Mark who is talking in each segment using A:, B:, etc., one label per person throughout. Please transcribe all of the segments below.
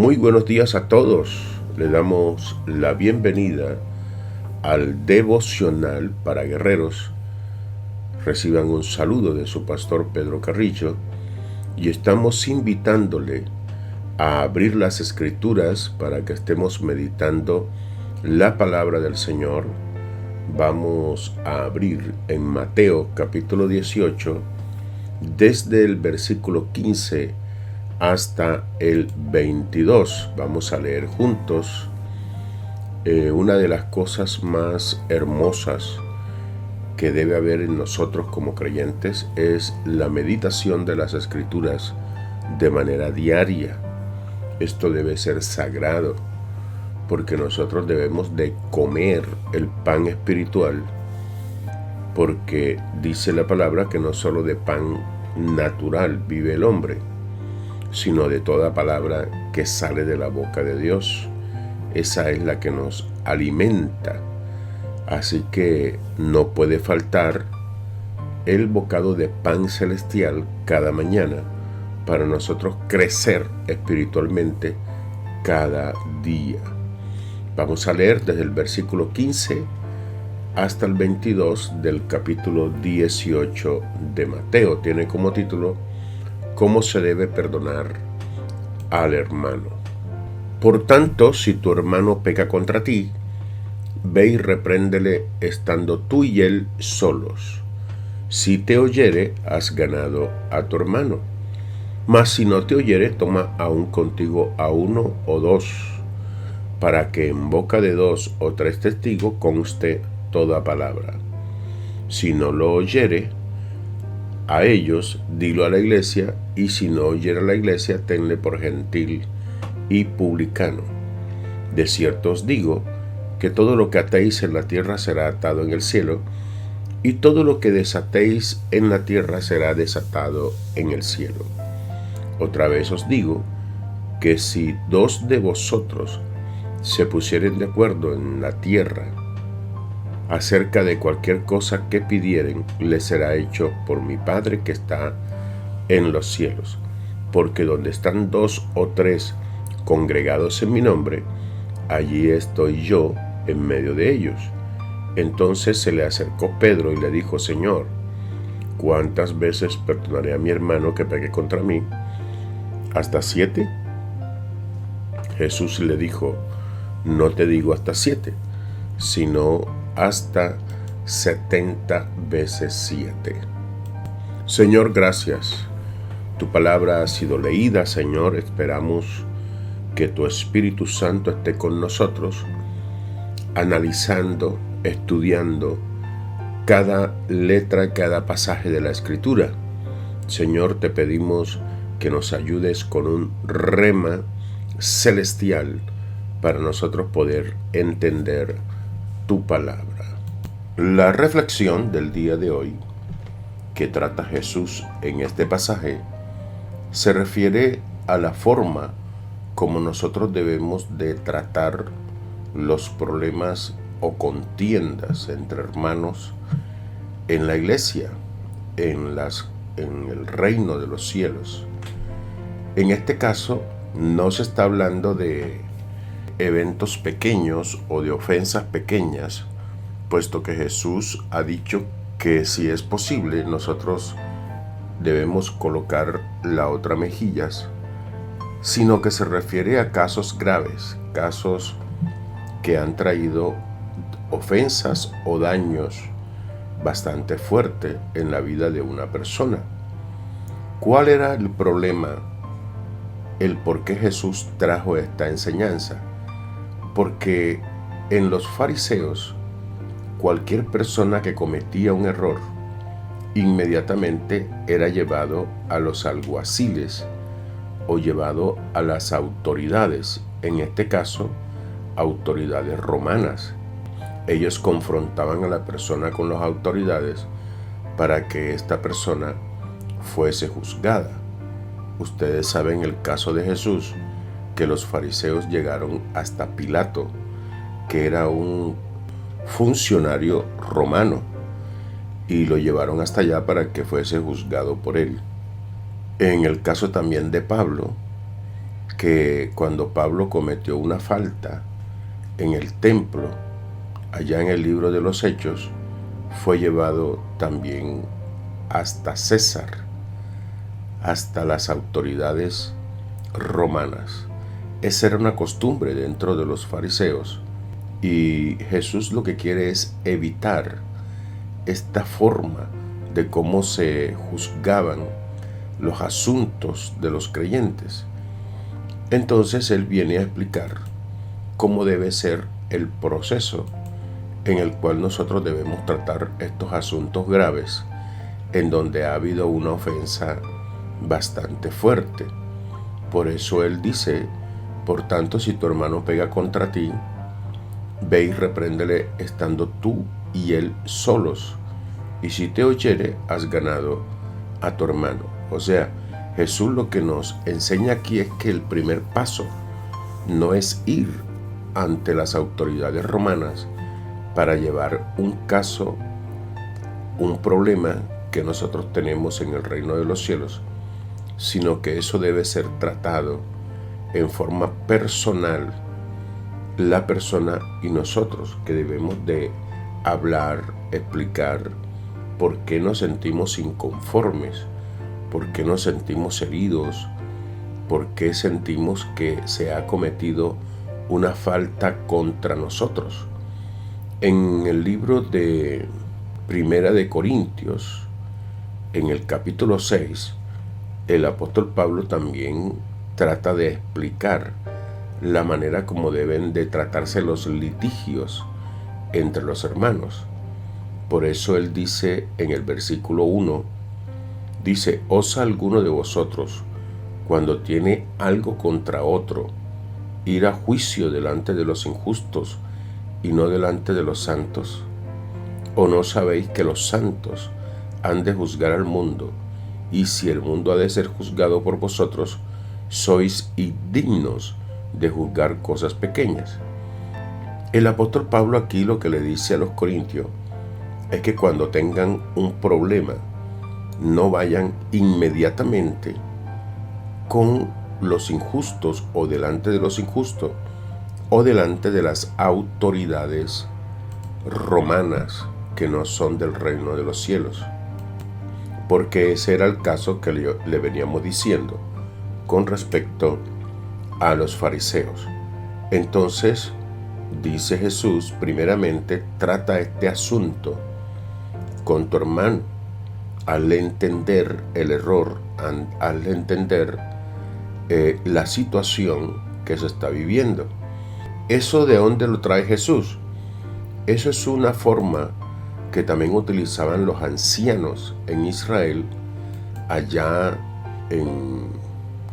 A: Muy buenos días a todos. Le damos la bienvenida al devocional para guerreros. Reciban un saludo de su pastor Pedro Carrillo y estamos invitándole a abrir las escrituras para que estemos meditando la palabra del Señor. Vamos a abrir en Mateo capítulo 18 desde el versículo 15 hasta el 22. Vamos a leer juntos. Una de las cosas más hermosas que debe haber en nosotros como creyentes es la meditación de las Escrituras de manera diaria. Esto debe ser sagrado, porque nosotros debemos de comer el pan espiritual, porque dice la palabra que no solo de pan natural vive el hombre, sino de toda palabra que sale de la boca de Dios. Esa es la que nos alimenta. Así que no puede faltar el bocado de pan celestial cada mañana para nosotros crecer espiritualmente cada día. Vamos a leer desde el versículo 15 hasta el 22 del capítulo 18 de Mateo. Tiene como título ¿Cómo se debe perdonar al hermano? Por tanto, si tu hermano peca contra ti, ve y repréndele estando tú y él solos. Si te oyere, has ganado a tu hermano. Mas si no te oyere, toma aún contigo a uno o dos, para que en boca de 2 o 3 testigos conste toda palabra. Si no lo oyere a ellos, dilo a la iglesia, y si no oyere a la iglesia, tenle por gentil y publicano. De cierto os digo, que todo lo que atéis en la tierra será atado en el cielo, y todo lo que desatéis en la tierra será desatado en el cielo. Otra vez os digo, que si 2 de vosotros se pusieren de acuerdo en la tierra acerca de cualquier cosa que pidieren, les será hecho por mi Padre que está en los cielos. Porque donde están 2 o 3 congregados en mi nombre, allí estoy yo en medio de ellos. Entonces se le acercó Pedro y le dijo: Señor, ¿cuántas veces perdonaré a mi hermano que peque contra mí? ¿Hasta 7? Jesús le dijo: no te digo hasta 7, sino hasta 70 veces 7. Señor, gracias. Tu palabra ha sido leída, Señor. Esperamos que tu Espíritu Santo esté con nosotros, analizando, estudiando cada letra, cada pasaje de la Escritura. Señor, te pedimos que nos ayudes con un rema celestial para nosotros poder entender tu palabra. La reflexión del día de hoy que trata Jesús en este pasaje se refiere a la forma como nosotros debemos de tratar los problemas o contiendas entre hermanos en la iglesia, en el reino de los cielos. En este caso no se está hablando de eventos pequeños o de ofensas pequeñas, puesto que Jesús ha dicho que si es posible nosotros debemos colocar la otra mejilla, sino que se refiere a casos graves, casos que han traído ofensas o daños bastante fuertes en la vida de una persona. ¿Cuál era el problema? El por qué Jesús trajo esta enseñanza. Porque en los fariseos, cualquier persona que cometía un error, inmediatamente era llevado a los alguaciles o llevado a las autoridades, en este caso, autoridades romanas. Ellos confrontaban a la persona con las autoridades para que esta persona fuese juzgada. Ustedes saben el caso de Jesús, que los fariseos llegaron hasta Pilato, que era un funcionario romano, y lo llevaron hasta allá para que fuese juzgado por él. En el caso también de Pablo, que cuando Pablo cometió una falta en el templo, allá en el libro de los Hechos, fue llevado también hasta César, hasta las autoridades romanas. Esa era una costumbre dentro de los fariseos, y Jesús lo que quiere es evitar esta forma de cómo se juzgaban los asuntos de los creyentes. Entonces Él viene a explicar cómo debe ser el proceso en el cual nosotros debemos tratar estos asuntos graves, en donde ha habido una ofensa bastante fuerte. Por eso Él dice: por tanto, si tu hermano pega contra ti, ve y repréndele estando tú y él solos, y si te oyere, has ganado a tu hermano. O sea, Jesús lo que nos enseña aquí es que el primer paso no es ir ante las autoridades romanas para llevar un caso, un problema que nosotros tenemos en el reino de los cielos, sino que eso debe ser tratado en forma personal, la persona y nosotros, que debemos de hablar, explicar por qué nos sentimos inconformes, por qué nos sentimos heridos, por qué sentimos que se ha cometido una falta contra nosotros. En el libro de Primera de Corintios, en el capítulo 6, el apóstol Pablo también trata de explicar la manera como deben de tratarse los litigios entre los hermanos. Por eso él dice en el versículo 1, dice: ¿osa alguno de vosotros, cuando tiene algo contra otro, ir a juicio delante de los injustos y no delante de los santos? ¿O no sabéis que los santos han de juzgar al mundo? Y si el mundo ha de ser juzgado por vosotros, sois indignos de juzgar cosas pequeñas. El apóstol Pablo aquí lo que le dice a los corintios es que cuando tengan un problema, no vayan inmediatamente con los injustos o delante de los injustos o delante de las autoridades romanas que no son del reino de los cielos, porque ese era el caso que le veníamos diciendo con respecto a los fariseos. Entonces, dice Jesús, primeramente trata este asunto con tu hermano, al entender el error, al entender la situación que se está viviendo. ¿Eso de dónde lo trae Jesús? Eso es una forma que también utilizaban los ancianos en Israel, allá en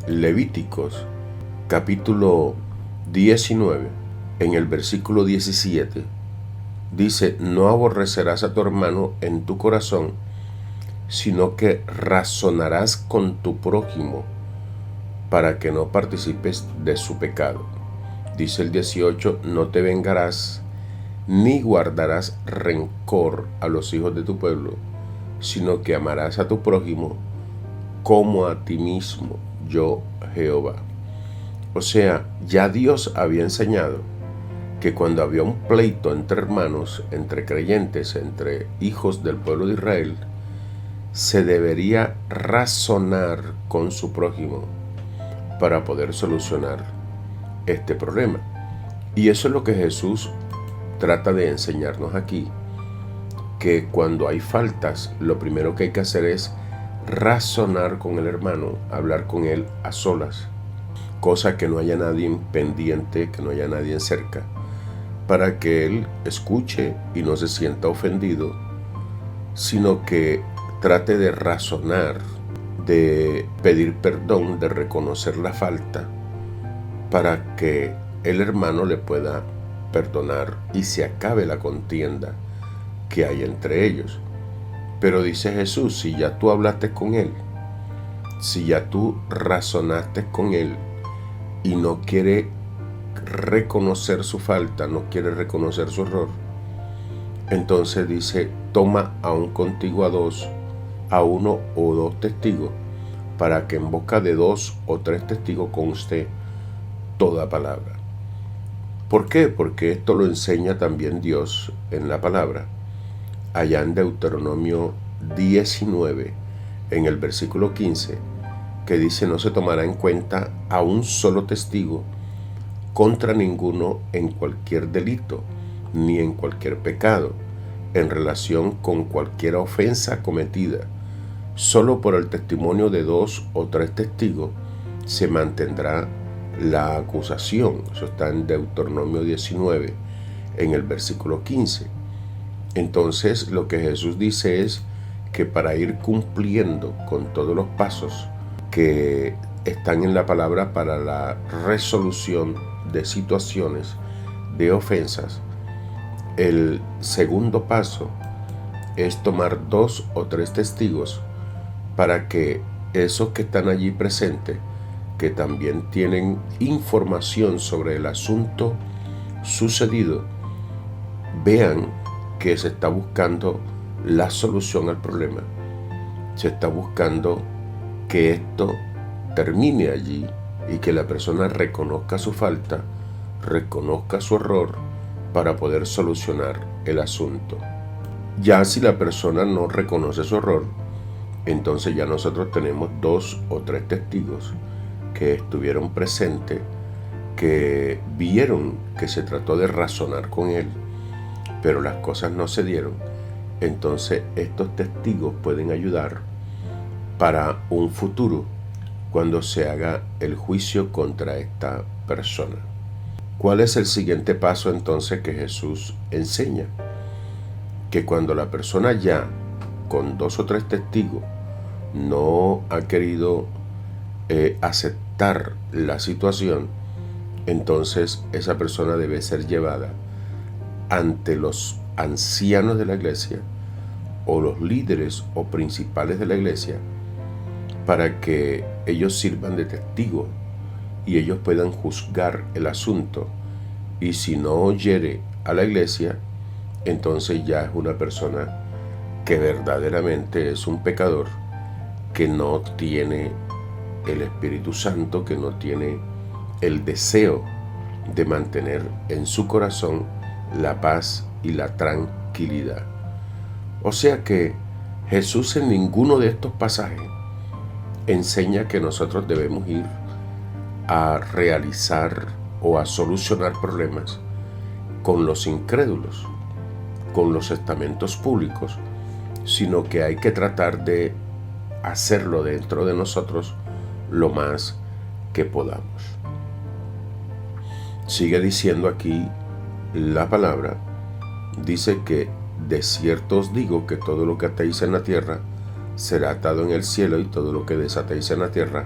A: Levíticos capítulo 19, en el versículo 17, dice: no aborrecerás a tu hermano en tu corazón, sino que razonarás con tu prójimo para que no participes de su pecado. Dice el 18: no te vengarás ni guardarás rencor a los hijos de tu pueblo, sino que amarás a tu prójimo como a ti mismo, yo Jehová. O sea, ya Dios había enseñado que cuando había un pleito entre hermanos, entre creyentes, entre hijos del pueblo de Israel, se debería razonar con su prójimo para poder solucionar este problema. Y eso es lo que Jesús trata de enseñarnos aquí, que cuando hay faltas, lo primero que hay que hacer es razonar con el hermano, hablar con él a solas, cosa que no haya nadie pendiente, que no haya nadie cerca, para que él escuche y no se sienta ofendido, sino que trate de razonar, de pedir perdón, de reconocer la falta, para que el hermano le pueda perdonar y se acabe la contienda que hay entre ellos. Pero dice Jesús, si ya tú hablaste con él, si ya tú razonaste con él y no quiere reconocer su falta, no quiere reconocer su error, entonces dice: toma aún contigo a uno o dos testigos, para que en boca de 2 o 3 testigos conste toda palabra. ¿Por qué? Porque esto lo enseña también Dios en la palabra. Allá en Deuteronomio 19, en el versículo 15, que dice: no se tomará en cuenta a un solo testigo contra ninguno en cualquier delito, ni en cualquier pecado, en relación con cualquier ofensa cometida. Solo por el testimonio de 2 o 3 testigos se mantendrá la acusación. Eso está en Deuteronomio 19, en el versículo 15. Entonces, lo que Jesús dice es que para ir cumpliendo con todos los pasos que están en la palabra para la resolución de situaciones de ofensas, el segundo paso es tomar 2 o 3 testigos para que esos que están allí presentes, que también tienen información sobre el asunto sucedido, vean que se está buscando la solución al problema. Se está buscando que esto termine allí y que la persona reconozca su falta, reconozca su error para poder solucionar el asunto. Ya si la persona no reconoce su error, entonces ya nosotros tenemos 2 o 3 testigos que estuvieron presentes, que vieron que se trató de razonar con él, pero las cosas no se dieron. Entonces estos testigos pueden ayudar para un futuro cuando se haga el juicio contra esta persona. ¿Cuál es el siguiente paso entonces que Jesús enseña? Que cuando la persona ya con 2 o 3 testigos no ha querido aceptar la situación, entonces esa persona debe ser llevada ante los ancianos de la iglesia o los líderes o principales de la iglesia para que ellos sirvan de testigos y ellos puedan juzgar el asunto. Y si no hiere a la iglesia, entonces ya es una persona que verdaderamente es un pecador, que no tiene el Espíritu Santo, que no tiene el deseo de mantener en su corazón la paz y la tranquilidad. O sea que Jesús en ninguno de estos pasajes enseña que nosotros debemos ir a realizar o a solucionar problemas con los incrédulos, con los estamentos públicos, sino que hay que tratar de hacerlo dentro de nosotros lo más que podamos. Sigue diciendo aquí la palabra, dice que de cierto os digo que todo lo que atéis en la tierra será atado en el cielo, y todo lo que desatéis en la tierra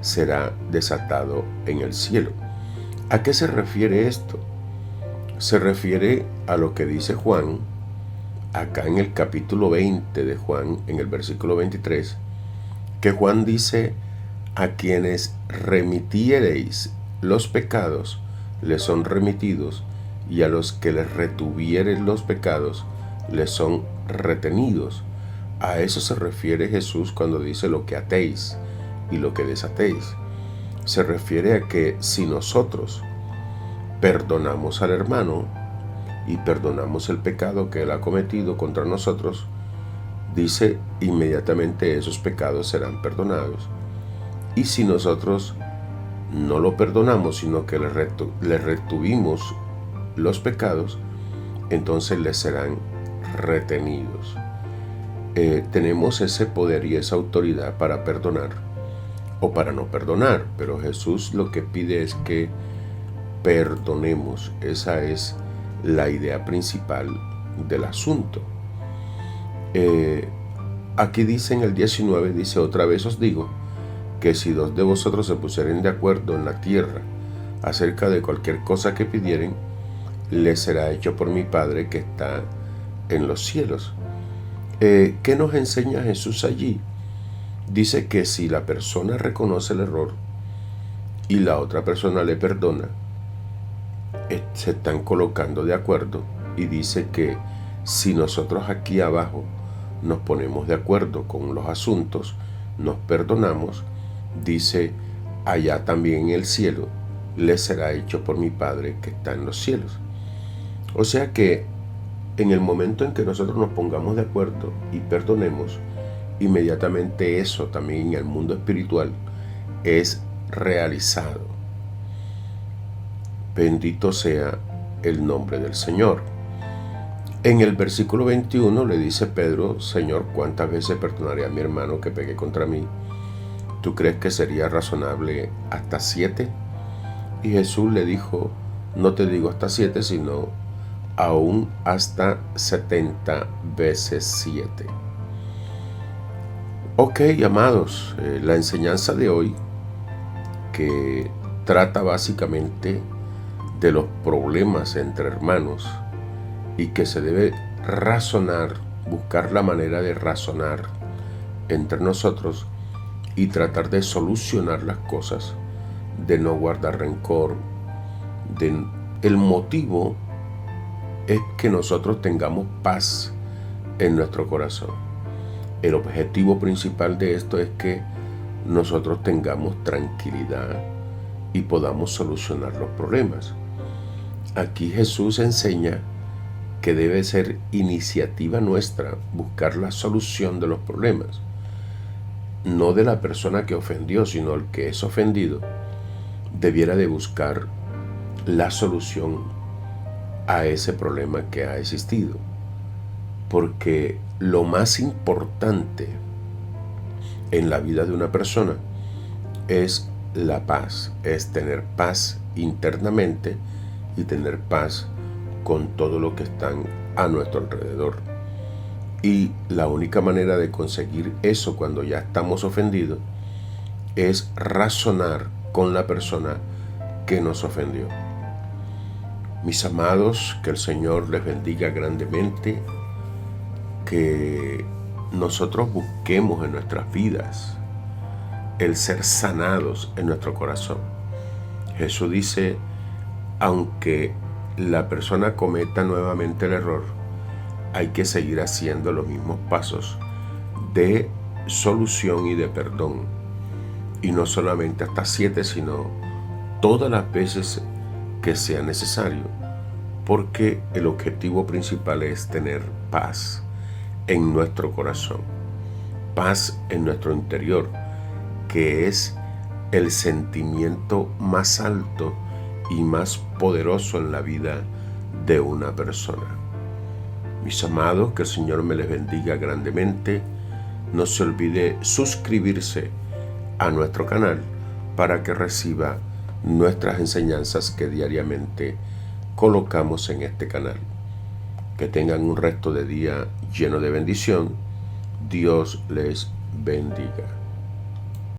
A: será desatado en el cielo. ¿A qué se refiere esto? Se refiere a lo que dice Juan, acá en el capítulo 20 de Juan, en el versículo 23, que Juan dice: a quienes remitiereis los pecados, les son remitidos, y a los que les retuvieren los pecados, les son retenidos. A eso se refiere Jesús cuando dice lo que atéis y lo que desatéis. Se refiere a que si nosotros perdonamos al hermano y perdonamos el pecado que él ha cometido contra nosotros, dice inmediatamente esos pecados serán perdonados. Y si nosotros no lo perdonamos, sino que le retuvimos los pecados, entonces les serán retenidos. Tenemos ese poder y esa autoridad para perdonar o para no perdonar, pero Jesús lo que pide es que perdonemos. Esa es la idea principal del asunto. Aquí dice en el 19, dice: otra vez os digo que si 2 de vosotros se pusieren de acuerdo en la tierra acerca de cualquier cosa que pidieren, les será hecho por mi Padre que está en los cielos. ¿Qué nos enseña Jesús allí? Dice que si la persona reconoce el error y la otra persona le perdona, se están colocando de acuerdo, y dice que si nosotros aquí abajo nos ponemos de acuerdo con los asuntos, nos perdonamos, dice allá también en el cielo les será hecho por mi Padre que está en los cielos. O sea que en el momento en que nosotros nos pongamos de acuerdo y perdonemos, inmediatamente eso también en el mundo espiritual es realizado. Bendito sea el nombre del Señor. En el versículo 21 le dice Pedro: Señor, ¿cuántas veces perdonaré a mi hermano que pegue contra mí? ¿Tú crees que sería razonable hasta 7? Y Jesús le dijo: no te digo hasta 7, sino aún hasta 70 veces 7. Ok, amados, la enseñanza de hoy, que trata básicamente de los problemas entre hermanos y que se debe razonar, buscar la manera de razonar entre nosotros y tratar de solucionar las cosas, de no guardar rencor. El motivo es que nosotros tengamos paz en nuestro corazón. El objetivo principal de esto es que nosotros tengamos tranquilidad y podamos solucionar los problemas. Aquí Jesús enseña que debe ser iniciativa nuestra buscar la solución de los problemas, no de la persona que ofendió, sino el que es ofendido debiera de buscar la solución a ese problema que ha existido, porque lo más importante en la vida de una persona es la paz, es tener paz internamente y tener paz con todo lo que están a nuestro alrededor. Y la única manera de conseguir eso cuando ya estamos ofendidos es razonar con la persona que nos ofendió. Mis amados, que el Señor les bendiga grandemente, que nosotros busquemos en nuestras vidas el ser sanados en nuestro corazón. Jesús dice: aunque la persona cometa nuevamente el error, hay que seguir haciendo los mismos pasos de solución y de perdón. Y no solamente hasta 7, sino todas las veces que sea necesario, porque el objetivo principal es tener paz en nuestro corazón, paz en nuestro interior, que es el sentimiento más alto y más poderoso en la vida de una persona. Mis amados, que el Señor me les bendiga grandemente. No se olvide suscribirse a nuestro canal para que reciba nuestras enseñanzas que diariamente colocamos en este canal. Que tengan un resto de día lleno de bendición. Dios les bendiga.